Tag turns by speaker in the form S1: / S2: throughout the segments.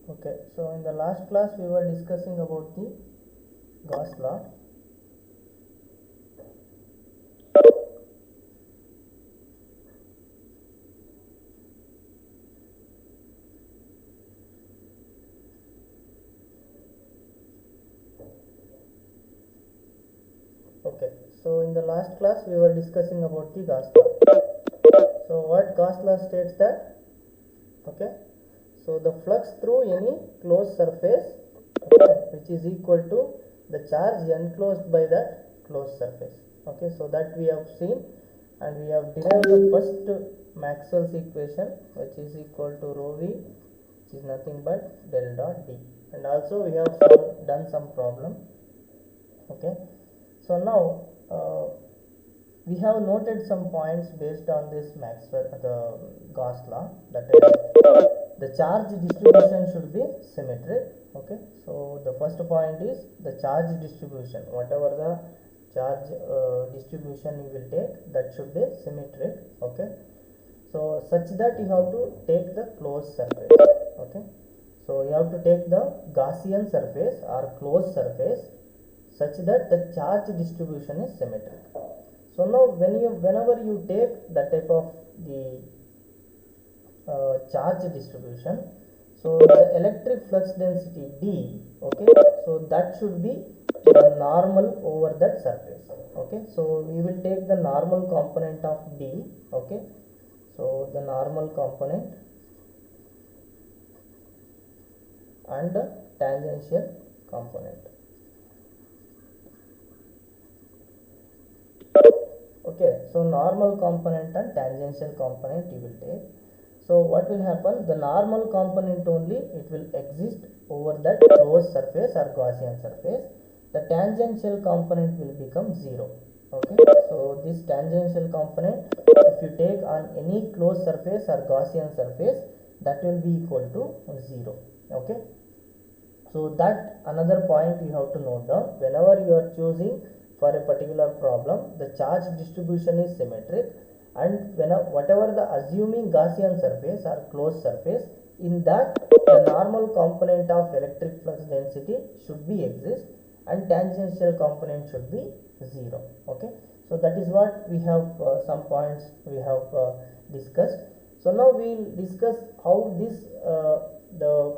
S1: Okay, so in the last class we were discussing about the Gauss law. Okay, so in the last class we were discussing about the Gauss law. So what Gauss law states that, okay, so the flux through any closed surface, okay, which is equal to the charge enclosed by that closed surface. Okay, so that we have seen, and we have derived the first Maxwell's equation, which is equal to rho v, which is nothing but del dot d, and also we have done some problem. Okay, so now we have noted some points based on this Maxwell, the Gauss law, that is the charge distribution should be symmetric. Okay, so the first point is the charge distribution, whatever the charge distribution you will take, that should be symmetric. Okay, so such that you have to take the closed surface. Okay, so you have to take the Gaussian surface or closed surface such that the charge distribution is symmetric. So now whenever you take that type of the charge distribution, so the electric flux density D, okay, so that should be the normal over that surface. Okay, so we will take the normal component of D. Okay, so the normal component and the tangential component. Okay, so normal component and tangential component you will take. So what will happen? The normal component only, it will exist over that closed surface or Gaussian surface. The tangential component will become 0. Okay, so this tangential component, if you take on any closed surface or Gaussian surface, that will be equal to 0. Okay, so that another point you have to note down. Whenever you are choosing for a particular problem, the charge distribution is symmetric, and whatever the assuming Gaussian surface or closed surface, in that the normal component of electric flux density should be exist and tangential component should be 0. Okay, so that is what we have some points we have discussed. So now we will discuss how this the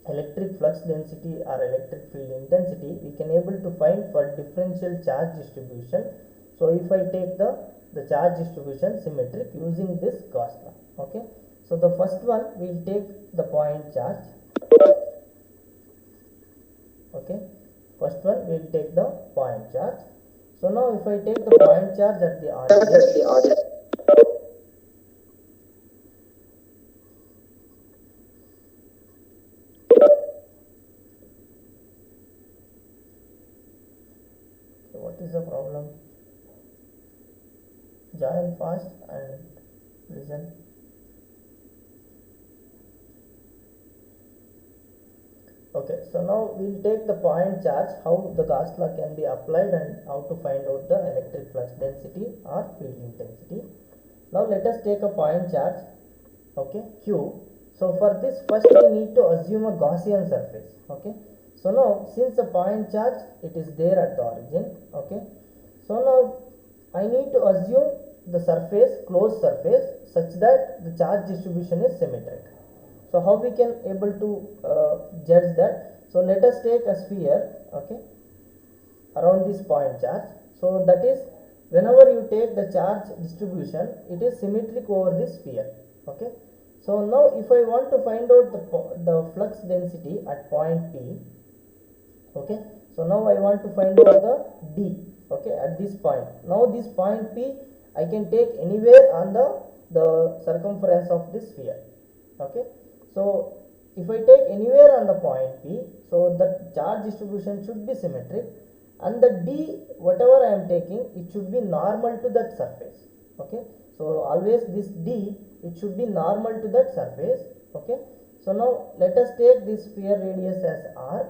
S1: electric flux density or electric field intensity we can able to find for differential charge distribution. So if I take the charge distribution symmetric using this Gauss law. Okay, so the first one we will take the point charge. Okay, first one we will take the point charge. So now if I take the point charge at the origin, so what is the problem? Join fast and listen. Okay, so now we will take the point charge, how the Gauss law can be applied and how to find out the electric flux density or field intensity. Now let us take a point charge, okay, Q. So for this, first we need to assume a Gaussian surface. Okay, so now since the point charge it is there at the origin, okay, so now I need to assume the surface, closed surface, such that the charge distribution is symmetric. So how we can able to judge that? So let us take a sphere, okay, around this point charge. So that is, whenever you take the charge distribution, it is symmetric over this sphere. Okay, so now if I want to find out the flux density at point P, okay, so now I want to find out the D, okay, at this point. Now this point P I can take anywhere on the circumference of this sphere. Okay, so if I take anywhere on the point P, so the charge distribution should be symmetric, and the D, whatever I am taking, it should be normal to that surface. Okay, so always this D, it should be normal to that surface. Okay, so now let us take this sphere radius as R.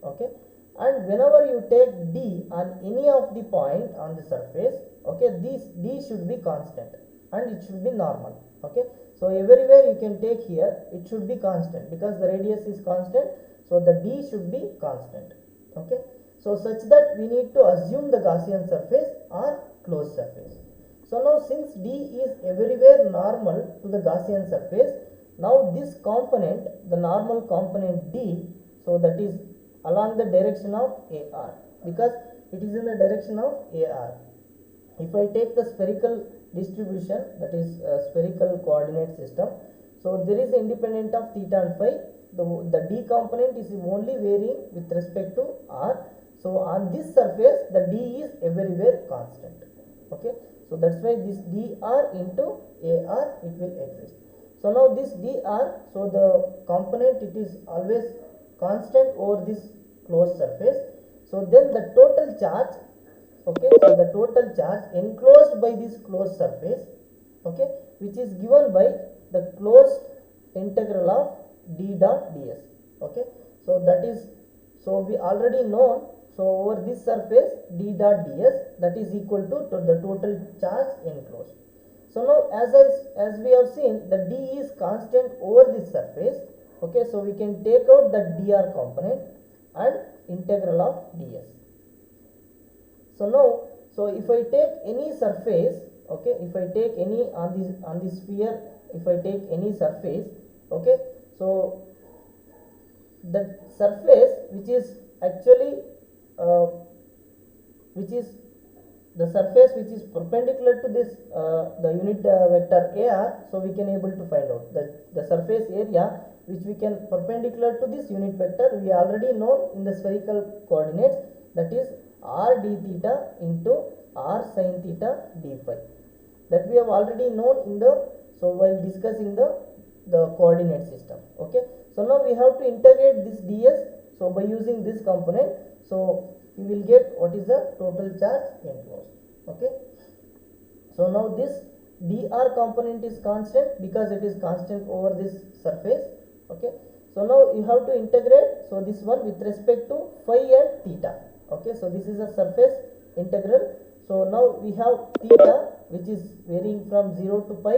S1: Okay, and whenever you take D on any of the point on the surface, okay, this D should be constant and it should be normal. Okay, so everywhere you can take here, it should be constant because the radius is constant, so the d should be constant. Okay, so such that we need to assume the Gaussian surface or closed surface. So now since d is everywhere normal to the Gaussian surface, now this component, the normal component d, so that is along the direction of AR, because it is in the direction of AR. If I take the spherical distribution, that is spherical coordinate system, so there is independent of theta and phi, the d component is only varying with respect to r. So on this surface the d is everywhere constant. Okay, so that's why this dr into ar it will exist. So now this dr, so the component it is always constant over this closed surface. So then the total charge, okay, so the total charge enclosed by this closed surface, okay, which is given by the closed integral of d dot ds. Okay, so that is, so we already know, so over this surface d dot ds, that is equal to the total charge enclosed. So now as we have seen, the d is constant over this surface. Okay, so we can take out the dr component and integral of ds. So now, so if I take any surface, okay, if I take any on this sphere, if I take any surface, okay, so the surface which is actually which is the surface which is perpendicular to this the unit vector AR, so we can able to find out that the surface area which we can perpendicular to this unit vector, we already know in the spherical coordinates, that is r d theta into r sin theta d phi, that we have already known in the, so while discussing the coordinate system. Okay, so now we have to integrate this ds, so by using this component, so we will get what is the total charge enclosed. Okay, so now this dr component is constant because it is constant over this surface. Okay, so now you have to integrate, so this one with respect to phi and theta. Okay, so this is a surface integral. So now we have theta which is varying from 0 to pi,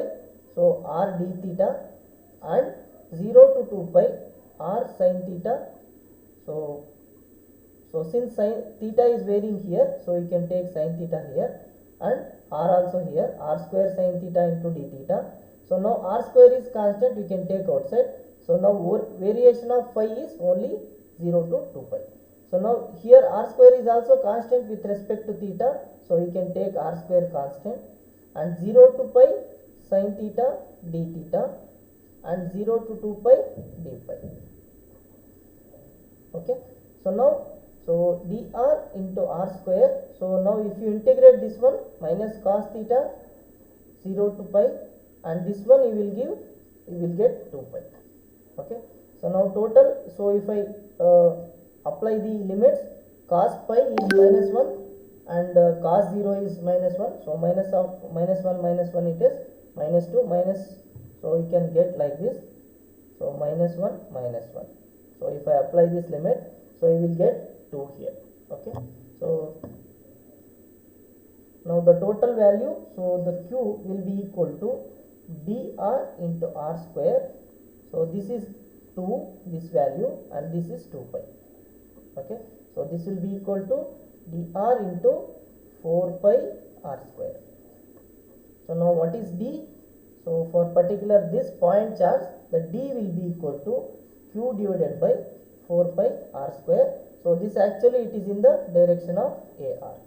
S1: so r d theta, and 0 to 2 pi r sin theta. So since sin theta is varying here, so you can take sin theta here and r also here, r square sin theta into d theta. So now r square is constant, we can take outside. So now variation of phi is only 0 to 2 pi. So now here r square is also constant with respect to theta, so we can take r square constant, and 0 to pi sin theta d theta and 0 to 2 pi d pi. Okay, so now, so dr into r square, so now if you integrate this one, minus cos theta 0 to pi, and this one you will get 2 pi. Okay, so now total, so if I apply the limits, cos pi is minus 1 and cos 0 is minus 1, so minus 1 it is minus 2 minus, so you can get like this, so minus 1 minus 1. So if I apply this limit, so you will get 2 here. Okay, so now the total value, so the q will be equal to dr into r square, so this is 2, this value, and this is 2 pi. Okay, so this will be equal to dr into 4 pi r square. So now what is d? So for particular this point charge, the d will be equal to q divided by 4 pi r square. So this actually it is in the direction of AR.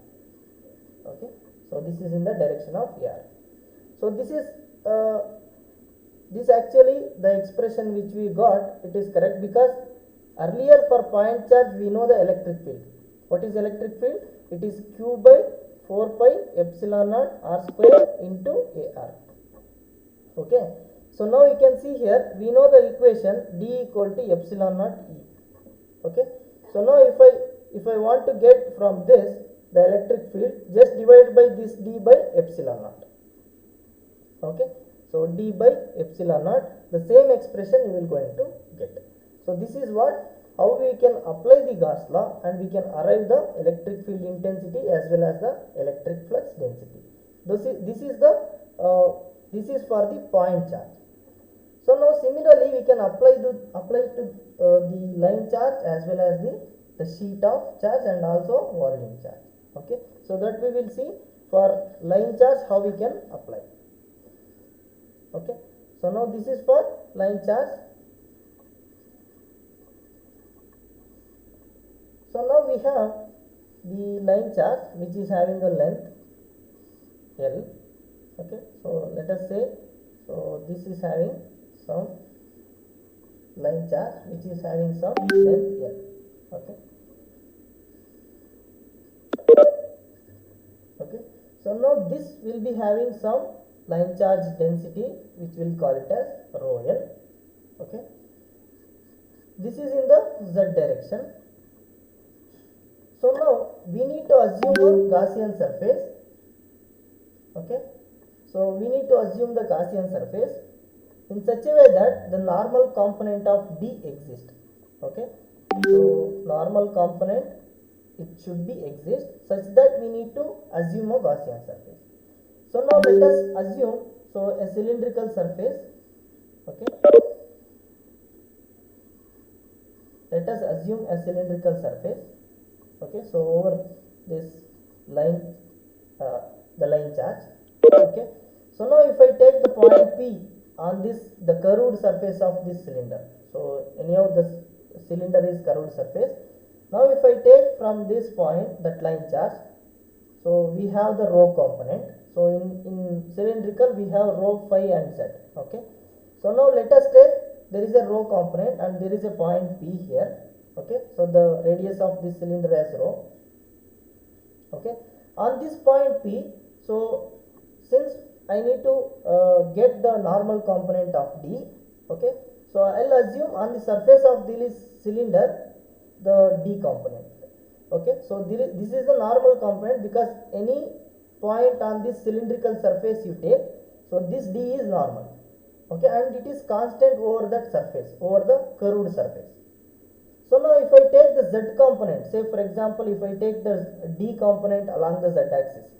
S1: Okay, so this is in the direction of AR. So this is this actually the expression which we got, it is correct, because earlier for point charge we know the electric field. What is electric field? It is q by 4 pi epsilon naught r square into AR. Okay, so now you can see here, we know the equation d equal to epsilon naught E. Okay, so now if I want to get from this the electric field, just divide by this d by epsilon naught. Okay, so d by epsilon naught, the same expression you will going to get. So this is what, how we can apply the Gauss law and we can arrive the electric field intensity as well as the electric flux density. This is the This is for the point charge. So now similarly we can apply to the line charge as well as the sheet of charge and also volume charge. Okay, so that we will see for line charge how we can apply. Okay, so now this is for line charge. So now we have the line charge which is having a length L. Okay, so let us say, so this is having some line charge which is having some length L. Okay, okay, so now this will be having some line charge density which we'll call it as rho L. Okay, this is in the z direction. So now we need to assume a Gaussian surface. Okay, so we need to assume the Gaussian surface in such a way that the normal component of D exists. Okay, so normal component, it should be exist such that we need to assume a Gaussian surface. So now let us assume a cylindrical surface. Okay, let us assume a cylindrical surface. Okay, so over this line, the line charge. Okay, so now if I take the point P on the curved surface of this cylinder, so anyhow this cylinder is curved surface. Now if I take from this point that line charge, so we have the rho component. So in cylindrical we have rho, phi and z. Okay, so now let us take, there is a rho component and there is a point P here. Okay, so the radius of this cylinder as rho. Okay, on this point P, so since I need to get the normal component of D, okay, so I'll assume on the surface of this cylinder the D component. Okay, so this is the normal component because any point on this cylindrical surface you take, so this D is normal. Okay, and it is constant over that surface, over the curved surface. So now if I take the z component, say for example if I take the D component along the z axis,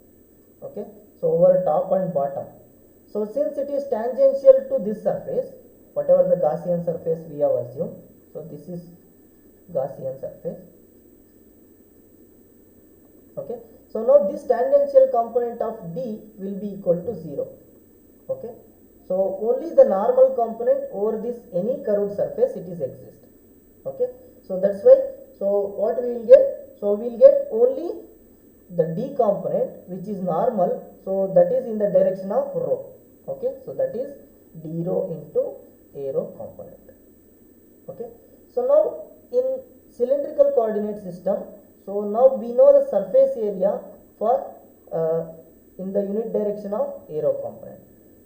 S1: okay, so over top and bottom, so since it is tangential to this surface, whatever the Gaussian surface we have assumed, so this is Gaussian surface. Okay, so now this tangential component of D will be equal to 0. Okay, so only the normal component over this any curved surface it is exist. Okay, so that's why, so what we will get, so we will get only the D component which is normal, so that is in the direction of rho. Okay, so that is d rho into a rho component. Okay, so now in cylindrical coordinate system, so now we know the surface area for in the unit direction of a rho component.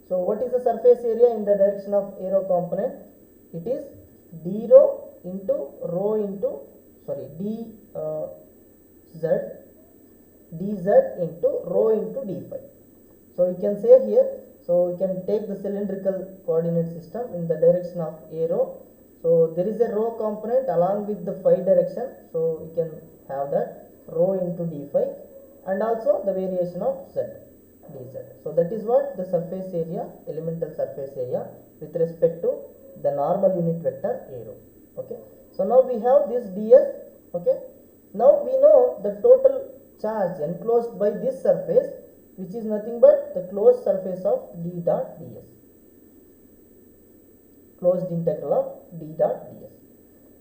S1: So what is the surface area in the direction of a rho component? It is d rho into rho into, sorry, dz into rho into d phi. So you can say here, so we can take the cylindrical coordinate system in the direction of a rho. So there is a rho component along with the phi direction, so we can have that rho into d phi and also the variation of z, dz. So that is what the surface area, elemental surface area with respect to the normal unit vector a rho. Okay, so now we have this ds. Okay, now we know the total charge enclosed by this surface, which is nothing but the closed surface of d dot ds, closed integral of d dot ds.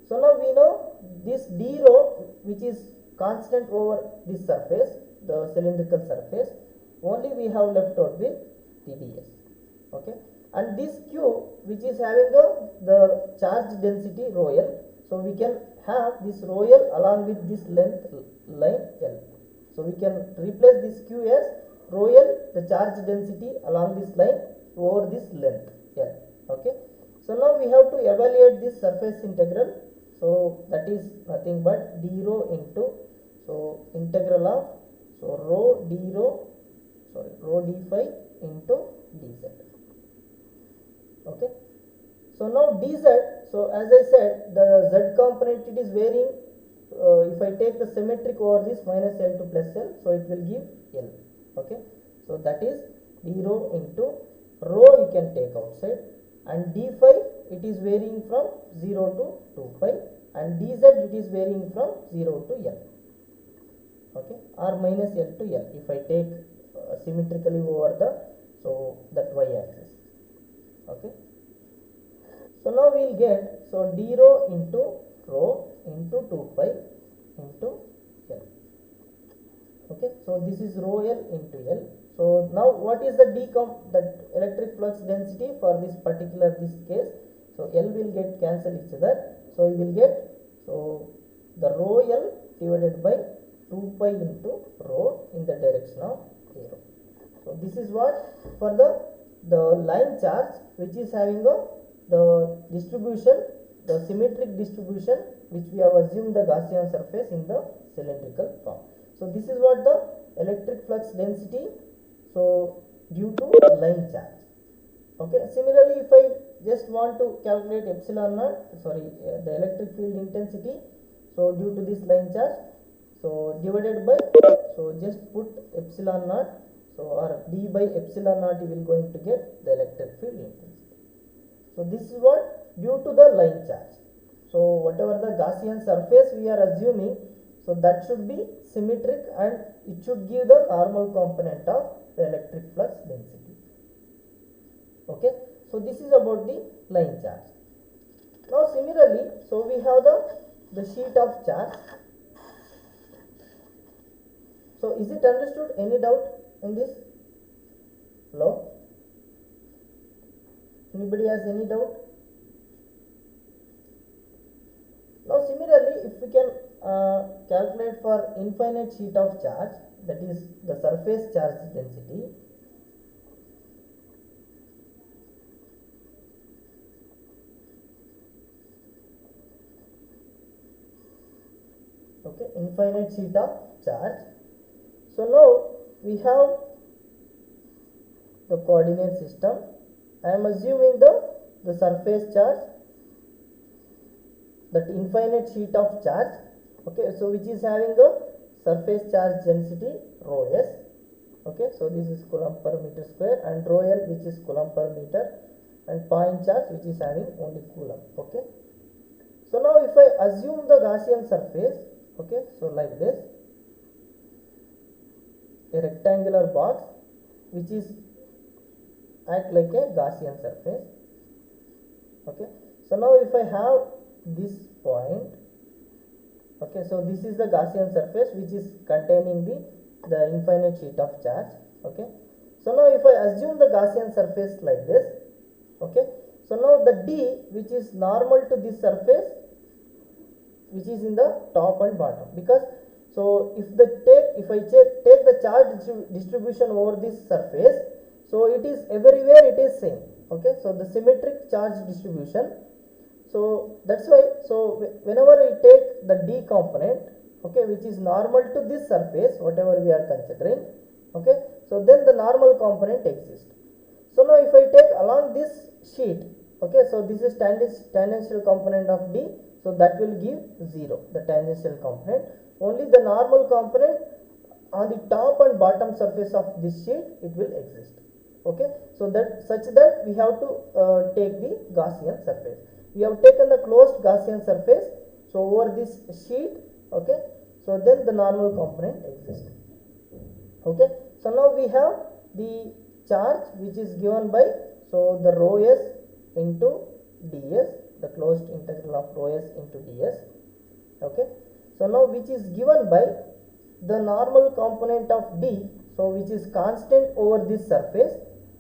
S1: So now we know this d rho which is constant over this surface, the cylindrical surface, only we have left out with the ds. Okay, and this q which is having the charge density rho l, so we can have this rho l along with this length line l. So we can replace this q as rho l, the charge density along this line over this length l. Okay, so now we have to evaluate this surface integral. So that is nothing but d rho into, so integral of, so rho d phi into dz. Okay, so now dz, so as I said, the z component it is varying. If I take the symmetric over this minus l to plus l, so it will give l. Okay, so that is d rho into rho you can take outside, and d phi it is varying from 0 to 2 pi, and dz it is varying from 0 to L, okay, or minus L to L if I take symmetrically over the that y axis, okay. So now we will get, so d rho into rho into 2 pi into L, okay. So this is rho L into L. So now what is the that electric flux density for this particular case? So L will get cancel each other, so we will get, so the rho L divided by 2 pi into rho in the direction of arrow. So this is what for the line charge which is having the distribution, the symmetric distribution which we have assumed the Gaussian surface in the cylindrical form. So this is what the electric flux density, so due to line charge, okay. Similarly, if I just want to calculate epsilon naught, the electric field intensity, so due to this line charge, so divided by, so just put epsilon naught, so or d by epsilon naught you will going to get the electric field intensity. So this is what due to the line charge. So whatever the Gaussian surface we are assuming, so that should be symmetric and it should give the normal component of the electric flux density, okay. So this is about the line charge. Now similarly, so we have the sheet of charge. So is it understood? Any doubt in this? Hello? Anybody has any doubt? Now similarly, if we can calculate for infinite sheet of charge, that is the surface charge density. Okay, infinite sheet of charge. So now we have the coordinate system. I am assuming the surface charge, that infinite sheet of charge, okay. So which is having a surface charge density rho s, okay. So this is coulomb per meter square, and rho L which is coulomb per meter, and point charge which is having only coulomb, okay. So now if I assume the Gaussian surface, okay, so like this, a rectangular box which is act like a Gaussian surface, okay. So now if I have this point, okay, so this is the Gaussian surface which is containing the infinite sheet of charge, okay. So now if I assume the Gaussian surface like this, okay, so now the d which is normal to this surface which is in the top and bottom, because so if I take the charge distribution over this surface, so it is everywhere it is same, okay. So the symmetric charge distribution, so that's why, so whenever I take the d component, okay, which is normal to this surface whatever we are considering, okay, so then the normal component exists. So now if I take along this sheet, okay, so this is tangential component of d, so that will give 0, the tangential component. Only the normal component on the top and bottom surface of this sheet it will exist, okay. So that such that we have to take the Gaussian surface. We have taken the closed Gaussian surface, so over this sheet, okay, so then the normal component exists, okay. So now we have the charge which is given by, so the rho s into ds, the closed integral of rho s into ds, okay. So now which is given by the normal component of d, so which is constant over this surface,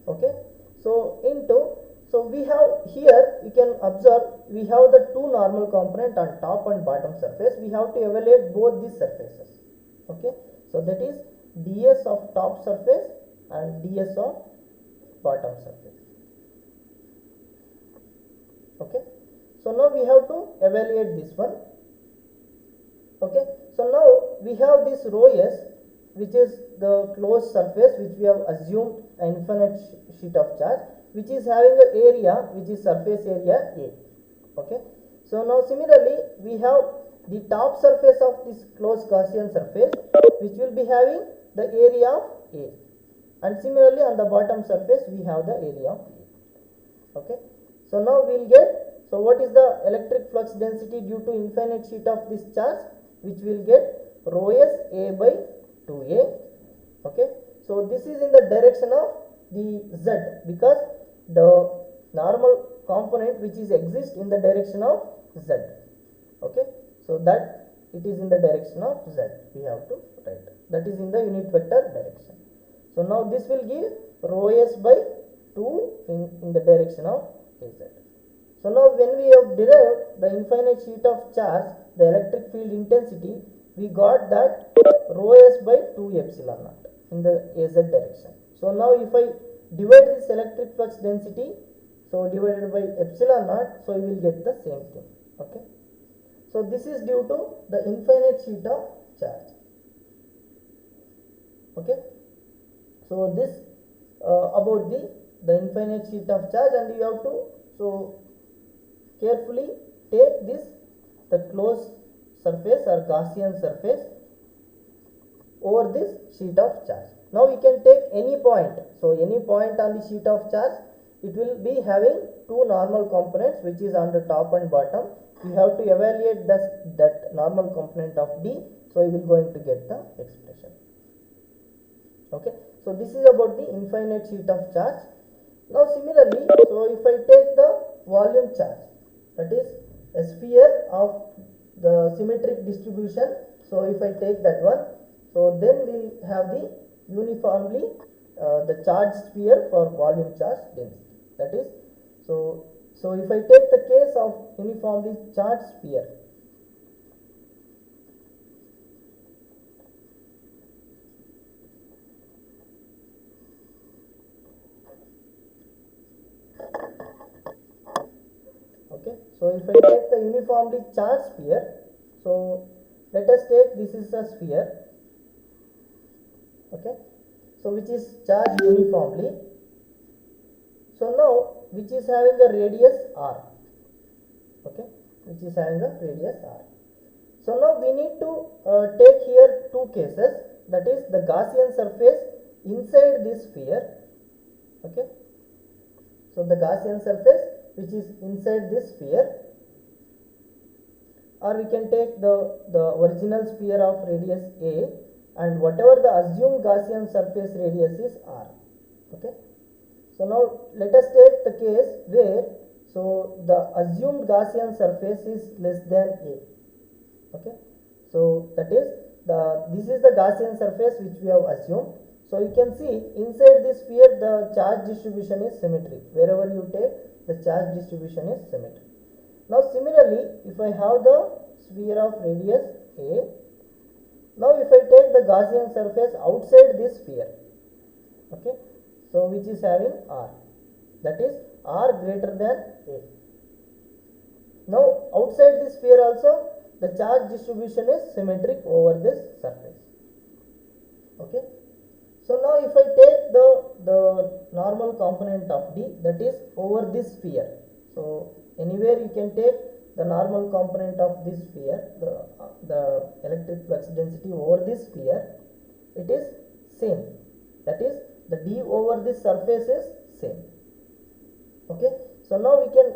S1: okay. So into, so we have here, you can observe we have the two normal component on top and bottom surface. We have to evaluate both these surfaces, okay. So that is ds of top surface and ds of bottom surface, okay. So now we have to evaluate this one, okay. So now we have this rho s which is the closed surface which we have assumed an infinite sheet of charge, which is having an area which is surface area A, okay. So now similarly we have the top surface of this closed Gaussian surface which will be having the area of A, and similarly on the bottom surface we have the area of A. Okay, so now we will get, so what is the electric flux density due to infinite sheet of this charge, which will get rho s A by 2A. Okay, so this is in the direction of the Z, because the normal component which is exist in the direction of Z. Okay, so that it is in the direction of Z, we have to write, that is in the unit vector direction. So now this will give rho s by 2 in the direction of Az. So now when we have derived the infinite sheet of charge, the electric field intensity, we got that rho s by 2 epsilon naught in the Az direction. So now if I divide this electric flux density, so divided by epsilon naught, so you will get the same thing. Okay, so this is due to the infinite sheet of charge. Okay, so this about the infinite sheet of charge, and you have to so carefully take this the closed surface or Gaussian surface over this sheet of charge. Now we can take any point, so any point on the sheet of charge, it will be having two normal components which is on the top and bottom. You have to evaluate that normal component of D, so you will going to get the expression. Okay, so this is about the infinite sheet of charge. Now similarly, so if I take the volume charge, that is a sphere of the symmetric distribution, so if I take that one, so then we will have the uniformly the charge sphere for volume charge density. That is, so if I take the case of uniformly charged sphere, okay, so if I take the uniformly charged sphere, so let us take this is a sphere. Okay, so which is charged uniformly. So now which is having a radius r. Okay, which is having a radius r. So now we need to take here two cases, that is the Gaussian surface inside this sphere. Okay, so the Gaussian surface which is inside this sphere, or we can take the original sphere of radius a, and whatever the assumed Gaussian surface radius is r. Okay, so now let us take the case where so the assumed Gaussian surface is less than a. Okay, so that is this is the Gaussian surface which we have assumed. So you can see inside this sphere the charge distribution is symmetric. Wherever you take, the charge distribution is symmetric. Now similarly, if I have the sphere of radius a, now if I take the Gaussian surface outside this sphere, okay, so which is having r, that is r greater than a. Now outside this sphere also the charge distribution is symmetric over this surface. Okay, so now if I take the normal component of D, that is over this sphere, so anywhere you can take the normal component of this sphere, the electric flux density over this sphere, it is same, that is the D over this surface is same. Okay, so now we can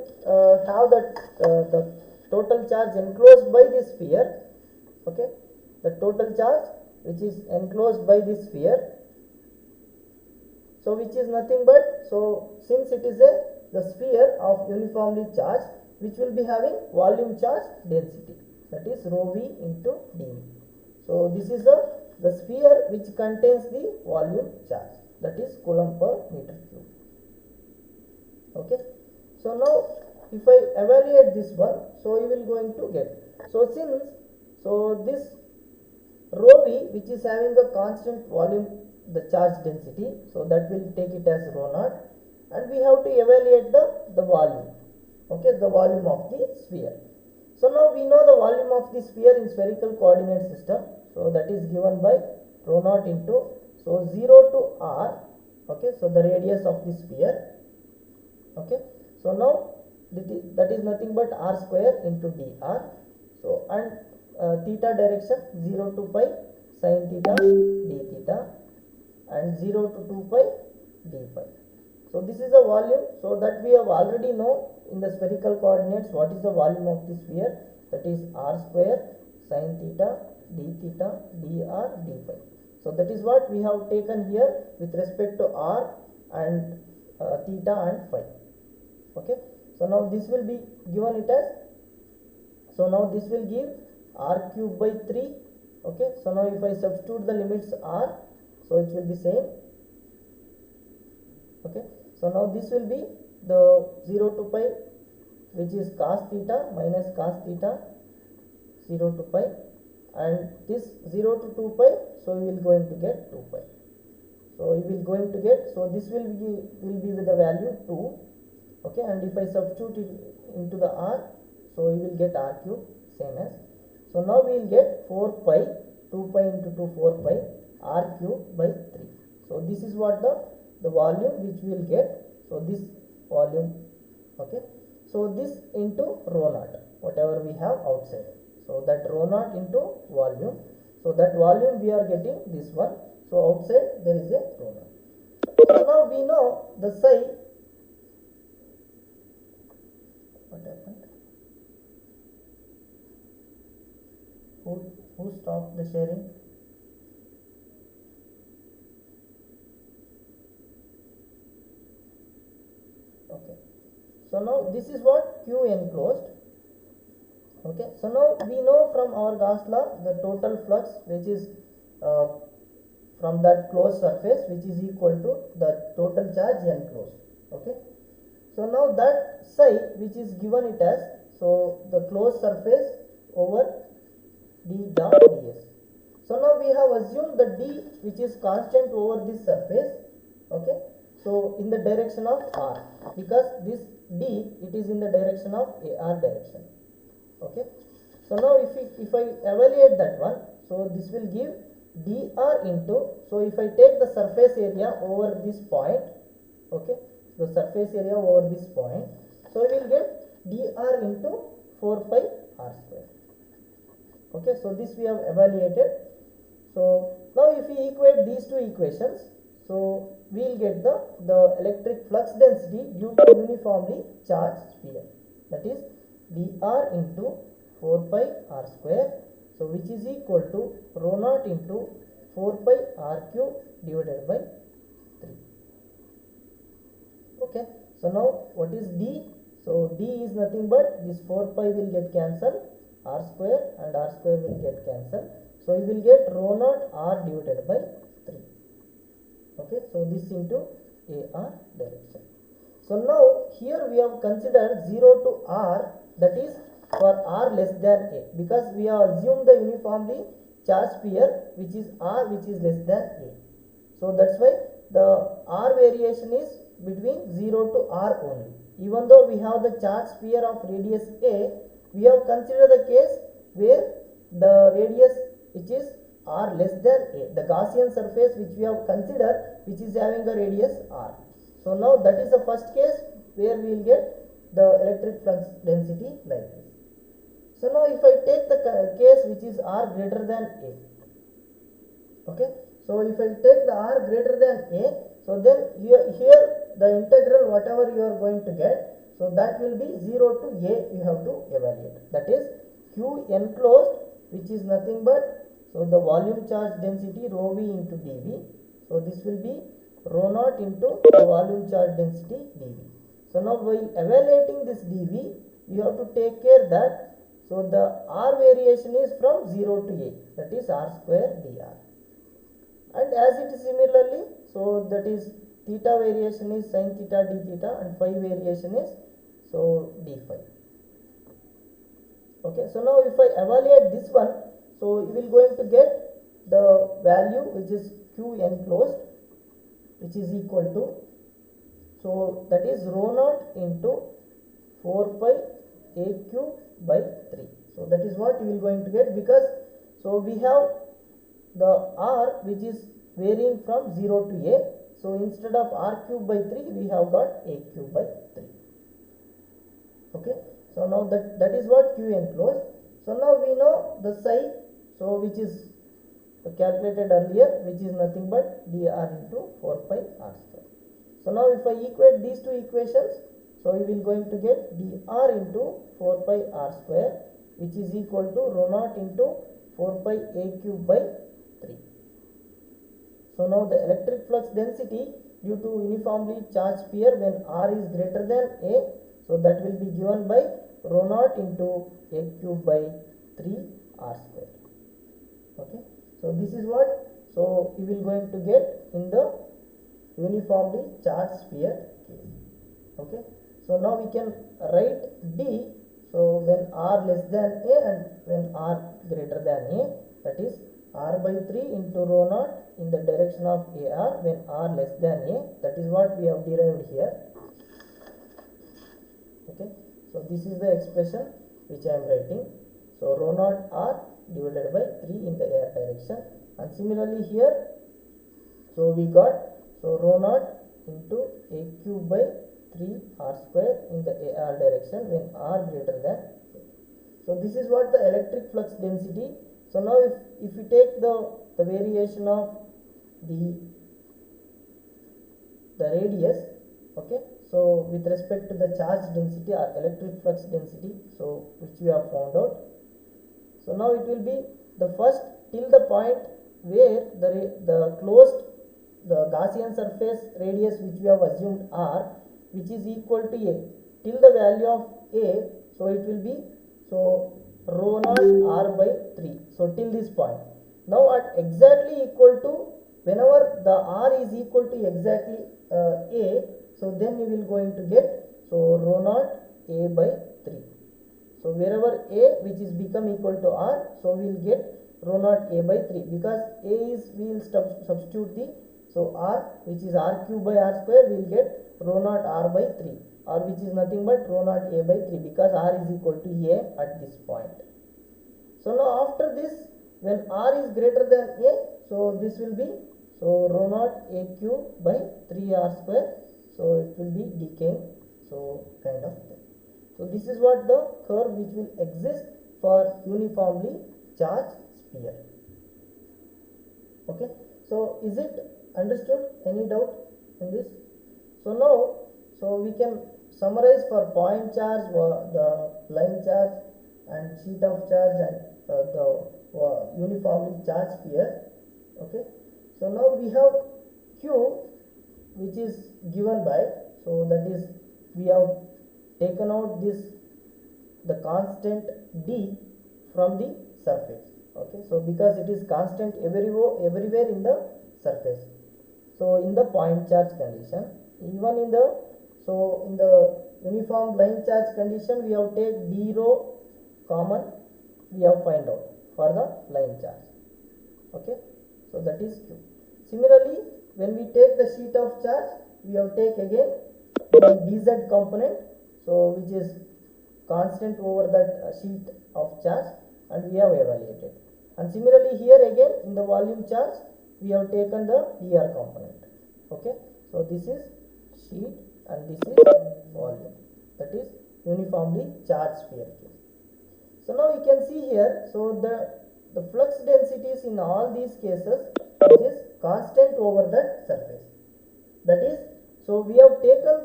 S1: have the total charge enclosed by this sphere. Okay, the total charge which is enclosed by this sphere, so which is nothing but, so since it is the sphere of uniformly charged, which will be having volume charge density, that is rho v into dv. So this is the sphere which contains the volume charge, that is Coulomb per meter cube. Okay, so now if I evaluate this one, so you will going to get, so since this rho v which is having a constant volume, the charge density, so that will take it as rho naught, and we have to evaluate the volume. Okay, the volume of the sphere. So now we know the volume of the sphere in spherical coordinate system, so that is given by rho naught into, so 0 to r. Okay, so the radius of the sphere. Okay, so now that is nothing but r square into dr. So and theta direction 0 to pi sin theta d theta. and 0 to 2 pi d pi. So this is the volume, so that we have already know in the spherical coordinates what is the volume of the sphere, that is r square sin theta d theta dr d phi. So that is what we have taken here with respect to r and theta and phi. Okay, so now this will be given it as, so now this will give r cube by 3. Okay, so now if I substitute the limits r, so it will be same. Okay, so now this will be the 0 to pi, which is cos theta minus cos theta 0 to pi, and this 0 to 2 pi, so we will going to get 2 pi. So we will going to get, so this will be with the value 2. Okay, and if I substitute it into the r, so we will get r cube same as. So now we will get 4 pi, 2 pi into 2 4 pi r cube by 3. So this is what the volume which we will get. So this volume, okay, so this into rho naught, whatever we have outside, so that rho naught into volume, so that volume we are getting this one, so outside there is a rho naught. So now we know the psi, what happened, who stopped the sharing? Okay, so now this is what Q enclosed. Okay, so now we know from our Gauss law the total flux which is from that closed surface, which is equal to the total charge enclosed. Okay, so now that psi which is given it as, so the closed surface over d dot ds. So now we have assumed the d which is constant over this surface. Okay, so in the direction of r, because this d, it is in the direction of ar direction. Okay, so now if I evaluate that one, so this will give dr into, so if I take the surface area over this point, okay, the surface area over this point, so we will get dr into 4 pi r square. Okay, so this we have evaluated. So now if we equate these two equations, so we will get the electric flux density due to uniformly charged sphere, that is dr into 4 pi r square, so which is equal to rho naught into 4 pi r cube divided by 3. Okay, so now what is d? So d is nothing but this 4 pi will get cancelled, r square and r square will get cancelled, so we will get rho naught r divided by 3. Okay, so this into ar direction. So now here we have considered 0 to r, that is for r less than a, because we have assumed the uniformly charged sphere which is r which is less than a. So that's why the r variation is between 0 to r only. Even though we have the charged sphere of radius a, we have considered the case where the radius which is r less than a, the Gaussian surface which we have considered which is having a radius r. So now that is the first case where we will get the electric flux density like this. So now if I take the case which is r greater than a, okay, so if I take the r greater than a, so then here the integral whatever you are going to get, so that will be 0 to a you have to evaluate, that is q enclosed, which is nothing but, so the volume charge density rho v into dv, so this will be rho naught into the volume charge density dv. So now while evaluating this dv, you have to take care that, so the r variation is from 0 to a, that is r square dr, and as it is similarly, so that is theta variation is sin theta d theta and phi variation is so d phi. Okay, so now if I evaluate this one, so you will going to get the value which is q enclosed, which is equal to, so that is rho naught into 4 pi a cube by 3. So that is what you will going to get, because so we have the r which is varying from 0 to a, so instead of r cube by 3 we have got a cube by 3. Okay, so now that is what q enclosed. So now we know the psi, so which is calculated earlier, which is nothing but dr into 4 pi r square. So now if I equate these two equations, so we will going to get dr into 4 pi r square, which is equal to rho naught into 4 pi a cube by 3. So now the electric flux density due to uniformly charged sphere when r is greater than a, so that will be given by rho naught into a cube by 3 r square. Okay, so this is what, so we will going to get in the uniformly charged sphere case. Okay, so now we can write d, so when r less than a and when r greater than a, that is r by 3 into rho naught in the direction of ar when r less than a, that is what we have derived here. Okay, so this is the expression which I am writing. So rho naught r divided by 3 in the air direction, and similarly here, so we got, so rho naught into a cube by 3 r square in the ar direction when r greater than a. So this is what the electric flux density. So now if we take the variation of the radius, okay, so with respect to the charge density or electric flux density, so which we have found out. So now it will be the first till the point where the closed, the Gaussian surface radius which we have assumed r, which is equal to a, till the value of a, so it will be, so rho naught r by 3, so till this point. Now at exactly equal to, whenever the r is equal to exactly a, so then you will going to get, so rho naught a by 3. So wherever a which is become equal to r, so we will get rho naught a by 3, because a is, we will substitute the, so r which is r cube by r square, we will get rho naught r by 3, or which is nothing but rho naught a by 3, because r is equal to a at this point. So now after this, when r is greater than a, so this will be, so rho naught a cube by 3 r square, so it will be decaying, so kind of thing. So this is what the curve which will exist for uniformly charged sphere. Okay, so is it understood? Any doubt in this? So now, so we can summarize for point charge, the line charge and sheet of charge and the uniformly charged sphere. Okay, so now we have Q, which is given by, so that is, we have taken out this, the constant d from the surface. Okay, so because it is constant everywhere in the surface, so in the point charge condition, even in the, so in the uniform line charge condition, we have take d rho common, we have find out for the line charge. Okay, so that is Q. Similarly, when we take the sheet of charge, we have take again the dz component, so which is constant over that sheet of charge, and we have evaluated. And similarly here again in the volume charge, we have taken the dr component. Okay, so this is sheet and this is volume, that is uniformly charged sphere case. So now you can see here, so the flux densities in all these cases, which is constant over that surface. That is, so we have taken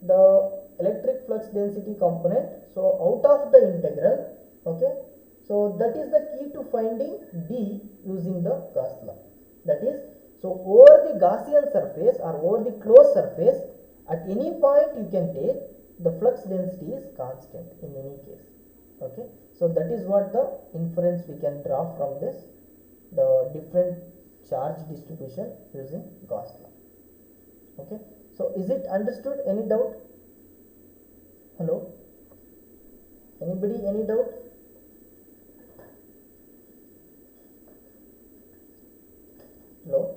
S1: the electric flux density component, so out of the integral. Okay, so that is the key to finding d using the Gauss law. That is, so over the Gaussian surface or over the closed surface, at any point you can take, the flux density is constant in any case. Okay, so that is what the inference we can draw from this, the different charge distribution using Gauss law. Okay, so is it understood? Any doubt? Hello? Anybody, any doubt? Hello?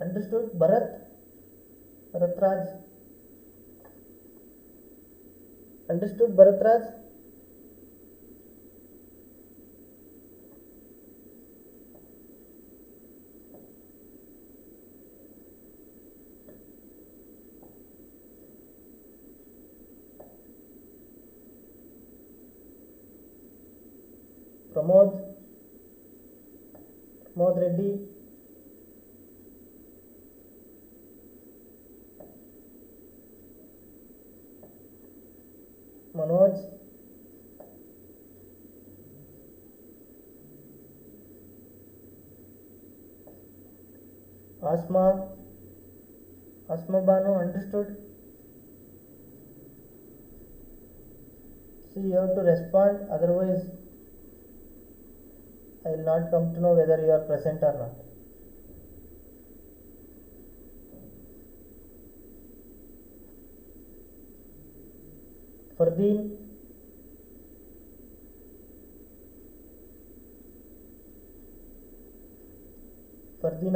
S1: Understood? Bharatraj? Understood, Bharatraj? Pramod Reddy, Manoj, Asma Banu, understood? See, you have to respond, otherwise I will not come to know whether you are present or not. Fardeen,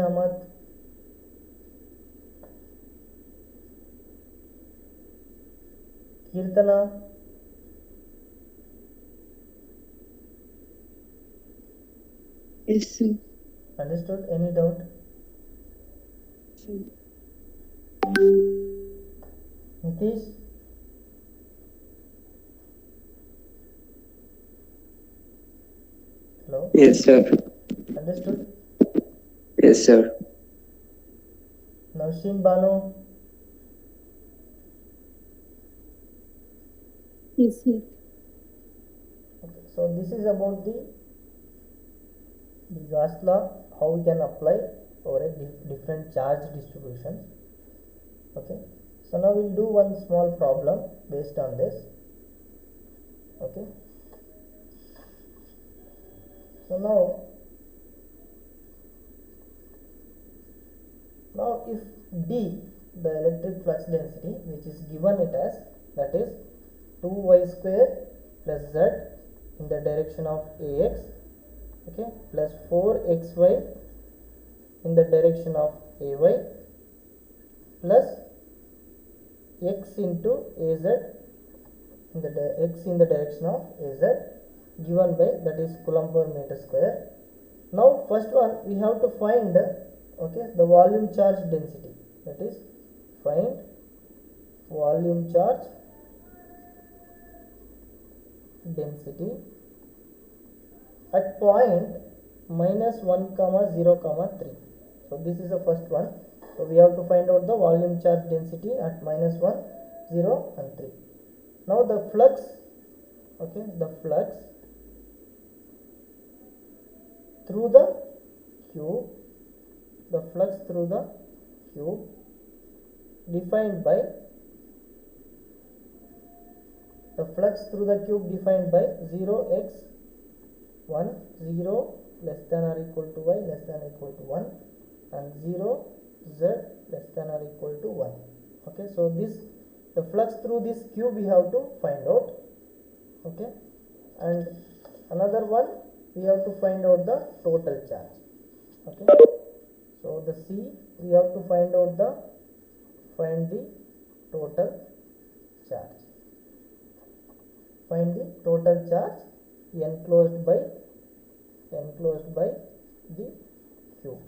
S1: Ahmad, Kirtana,
S2: Yes, sir.
S1: understood? Any doubt? Nitish, hello,
S2: Yes, sir.
S1: understood?
S2: Yes, sir.
S1: Navshin Banu,
S3: Yes, sir.
S1: okay, so this is about the Gauss law, how we can apply over a different charge distributions. Okay, so now we'll do one small problem based on this. Okay, so now if D, the electric flux density, which is given it as, that is 2y square plus z in the direction of ax, okay, plus 4xy in the direction of ay, plus x into az in the x in the direction of az, given by, that is Coulomb per meter square. Now first one we have to find, okay, the volume charge density, that is find volume charge density at point -1, 0, 3. So this is the first one. So we have to find out the volume charge density at -1, 0 and 3. Now the flux, okay, the flux through the cube, defined by 0x1, 0 less than or equal to y less than or equal to 1, and 0 z less than or equal to 1. Okay, so this, the flux through this cube we have to find out. Okay, and another one we have to find out the total charge. Okay, so the C, we have to find the total charge. Find the total charge enclosed by the cube.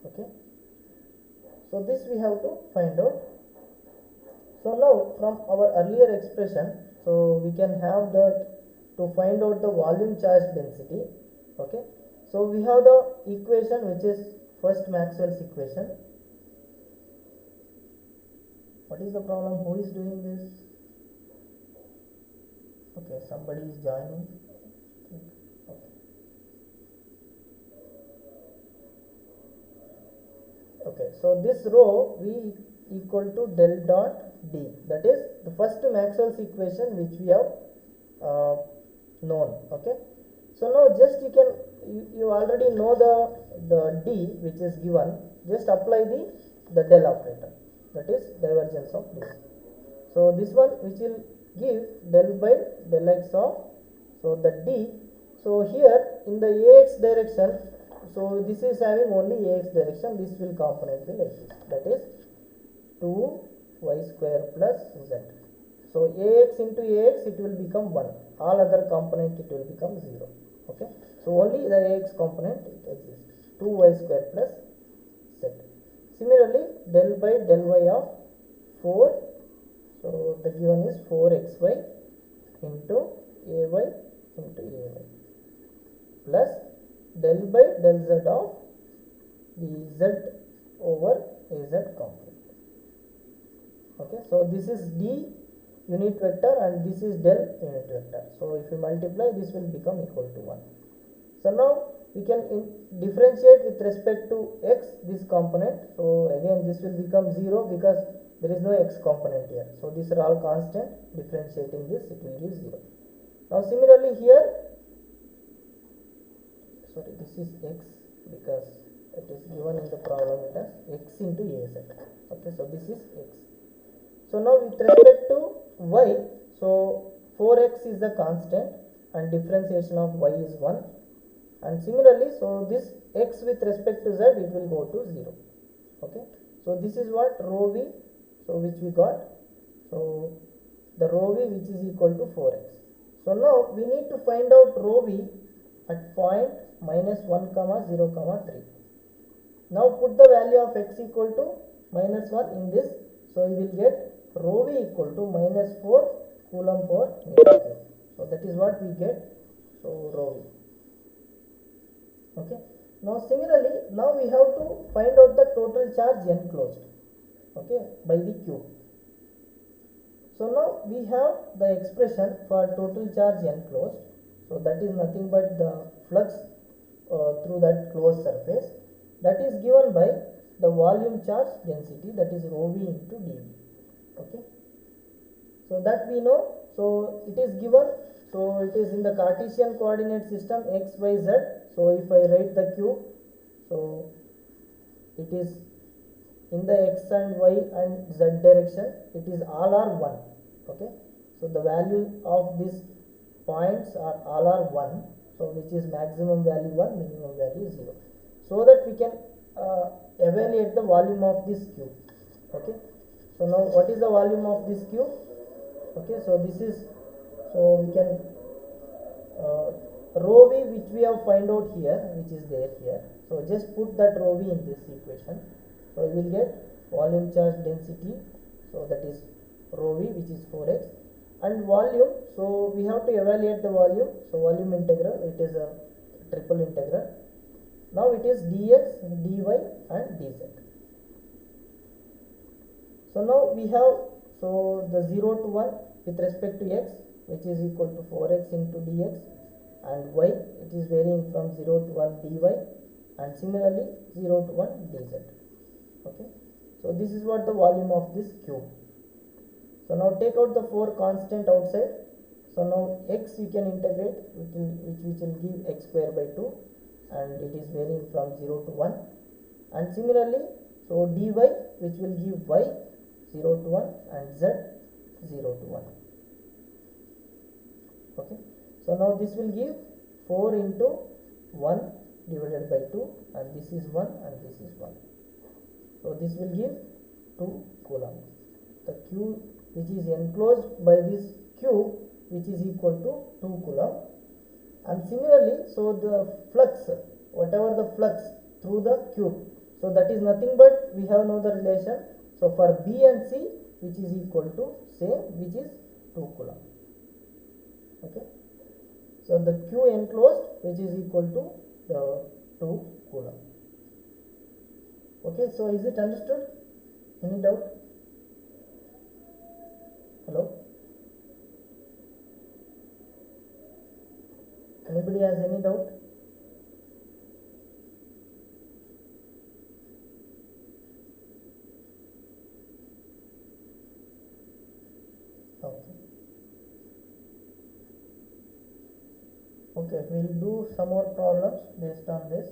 S1: Okay, so this we have to find out. So now from our earlier expression, so we can have that to find out the volume charge density. Okay, so we have the equation which is first Maxwell's equation. What is the problem? Who is doing this? Okay, somebody is joining. Okay, so this row V equal to del dot D, that is the first Maxwell's equation which we have known. Okay, so now just you already know the D which is given, just apply the del operator, that is divergence of this. So this one which will give del by del x of, so the D, so here in the ax direction, so this is having only ax direction, this will component will exist, that is 2y square plus z. So ax into ax, it will become 1, all other component it will become 0. Okay, so only the ax component it exists, 2y square plus z. Similarly, del by del y of 4, so the given is 4xy into ay into Ay plus del by del z of the z over Az component. Okay, so this is d unit vector and this is del unit vector. So if you multiply, this will become equal to 1. So now we can differentiate with respect to x this component. So again this will become 0 because there is no x component here. So these are all constant. Differentiating this, it will give 0. Now similarly here, sorry, this is x because it is given in the problem as x into Az. Okay, so this is x. So now with respect to y, so 4x is the constant and differentiation of y is 1. And similarly, so this x with respect to z, it will go to 0. Okay, so this is what rho v, so which we got. So the rho v which is equal to 4x. So now we need to find out rho v at point minus 1 comma 0 comma 3. Now put the value of x equal to minus 1 in this. So you will get rho v equal to minus 4 coulomb per meter cube. So that is what we get. So rho v. Okay. Now similarly, now we have to find out the total charge enclosed, okay, by the cube. So now we have the expression for total charge enclosed. So that is nothing but the flux through that closed surface, that is given by the volume charge density, that is rho v into dv. Okay. So that we know. So it is given. So it is in the Cartesian coordinate system x, y, z. So if I write the cube, so it is in the x and y and z direction, it is all are 1. Okay, so the value of these points are all are 1. So which is maximum value 1, minimum value 0. So that we can evaluate the volume of this cube. Okay, so now what is the volume of this cube? Okay, so this is, so we can rho v which we have find out here, which is there here. So just put that rho v in this equation. So we will get volume charge density. So that is rho v which is 4x, and volume. So we have to evaluate the volume. So volume integral, it is a triple integral. Now it is dx, dy and dz. So now we have, so the 0 to 1 with respect to x, which is equal to 4x into dx, and y, it is varying from 0 to 1 dy, and similarly 0 to 1 dz. Okay, so this is what the volume of this cube. So now take out the 4 constant outside. So now x you can integrate, which will give x square by 2, and it is varying from 0 to 1, and similarly so dy which will give y 0 to 1 and z 0 to 1. Okay, so now this will give 4 into 1 divided by 2, and this is 1 and this is 1. So this will give 2 coulomb. The cube which is enclosed by this cube, which is equal to 2 coulomb. And similarly, so the flux, whatever the flux through the cube, so that is nothing but we have now the relation. So for B and C, which is equal to same, which is 2 coulomb. Okay, so the Q enclosed, which is equal to the 2 coulomb. Okay, so is it understood? Any doubt? Hello? Anybody has any doubt? Okay. Okay, we'll do some more problems based on this.